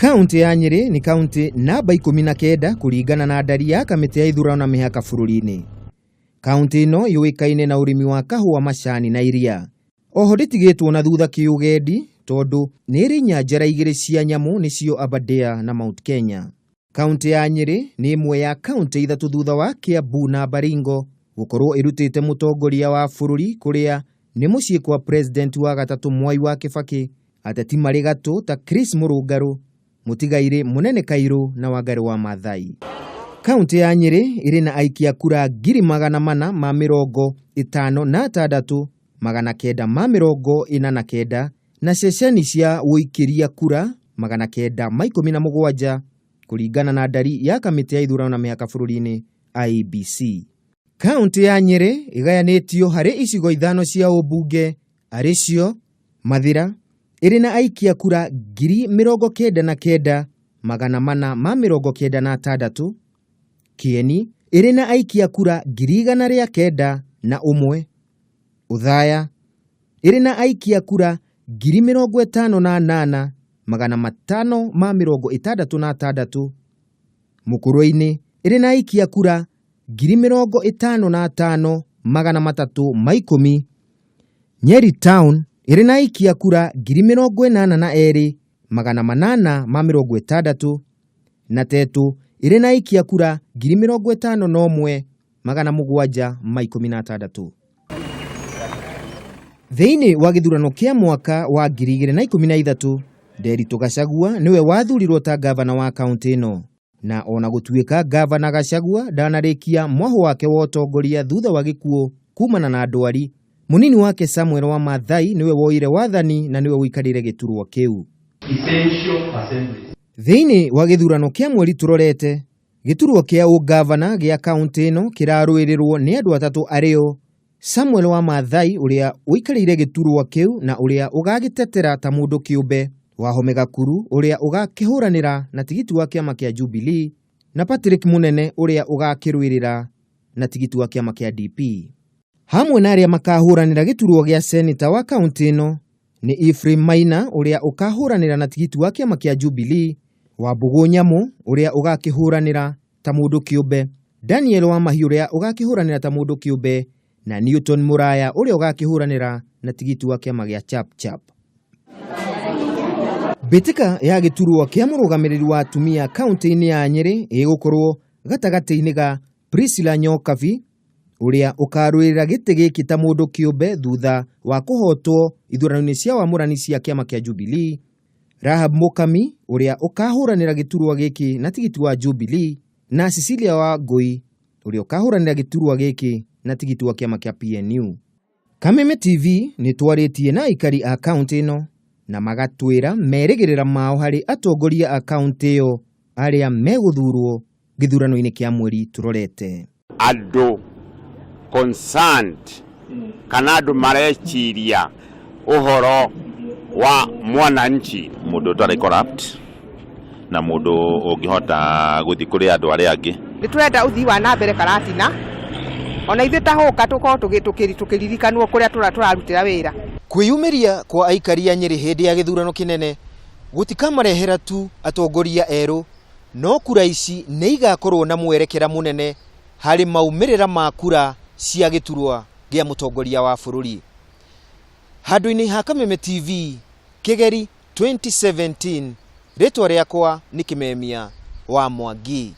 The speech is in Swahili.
Kaunti ya Nyeri ni kaunti namba 19 kuringana na ndari ya kamiti ya ithurano na mihaka bururi-ini. Kaunti ino yuikaine na urimi wa kahua, macani na iria. Oho ritigitwo na thutha kiugendi tondu niri nyanjara igiri cia nyamu nicio Aberdare na Mount Kenya. Kaunti ya Nyeri ni imwe ya kaunti ithatu thutha wa Kiambu na Baringo gukorwo irutite mutongoria wa bururi kuria ni mucii kwa president wa gatatu Mwai wa Kibaki, ateti mari gatũ ta Chris Murungaru, Mutigaire, Munene Kairu na Wangari wa Maathai. Kaunti ya Nyeri iri na aikia kura 456,949 na ceceni cia uikiria kura 917 kuringana na ndari ya kamiti ya ithurano na mihaka bururi-ini IEBC. Kaunti ya Nyeri igayanitio hari icigo ithano cia ubunge aricio Mathira iri na aikia kura 99,496, Kieni iri na aikia kura 100,901, Uthaya iri na aikia kura 58,566, Mukurwe-ini iri na aikia kura 55,310, Nyeri Town iri na aikia kura 82,860, na Tetu iri na aikia kura 51,716. Thiini wa githurano kia mwaka wa 2013, Nderitu Gachagua niwe wathurirwo ta gavana wa kaunti ino, na ona gutuika gavana Gachagua ndanarikia mwaho wake wa utongoria thutha wa gikuo kumana na ndwari. Munini wake Samuel wa Maathai niwe woire wathani na niwe wikarire giturwa kiu. Thiini wa githurano kia mweri turorete, giturwa kia ugavana gia kaunti ino kiraruirirwo ni andu atatu ario Samuel wa Maathai uria wikarire giturwa kiu na uria ugagitetera ta mundu kiumbe, Wahome Gakuru uria ugakihuranira na tigiti wa kiama kia Jubilee, na Patrick Munene uria ugakiruirira na tigiti wa kiama kia DP. Hamwe na aria makahuranira giturwa gia seneta wa kaunti ino ni Ephraim Maina uria ukahuranira na tigiti wa kiama kia Jubilee, Wambugu Nyamu uria ugakihuranira ta mundu kiumbe, Daniel wa Mahiu uria ugakihuranira ta mundu kiumbe, na Newton Muraya uria ugakihuranira na tigiti wa kiama gia Chap Chap. Bitika ya giturwa kia murugamiriri wa atumia kaunti-ini ya Nyeri igukorwo gatagati-ini ga Priscilla Nyokabi uria ukaruirira giti giki ta mundu kiumbe thutha wa kuhotwo ithurano-ini cia wamurani cia kiama kia Jubilee, Rahab Mukami uria ukahuranira giturwa giki na tigiti wa Jubilee, na Cecilia wa Ngui uria ukahuranira giturwa giki na tigiti wa kiama kia PNU. Kimemia TV ni twaritie na ikari a kaunti ino na magatwira merigirira mao hari atongoria a kaunti yo aria meguthurwo githurano-ini kia mweri turorete. Andu concerned kana andu mareciria uhoro wa mwananchi, mundu tari corrupt na mundu ungihota guthi kuri andu aria angi. Niturenda uthii wa na mbere karatina, ona ithe tahuka tukorwo tukiririkanwo kuria turarutira wira. Kwiyumiria kwa aikari a Nyeri hindi ya githurano kinene gutikamarehera tu atongoria eru, no kura ici ni igakorwo na mwerekera munene hari maumirira ma kura cia giturwa gia mutongoria wa bururi. Handu-ini ha Kimemia TV, Kigeri 2017, ritwa riakwa ni Kimemia wa Mwangi.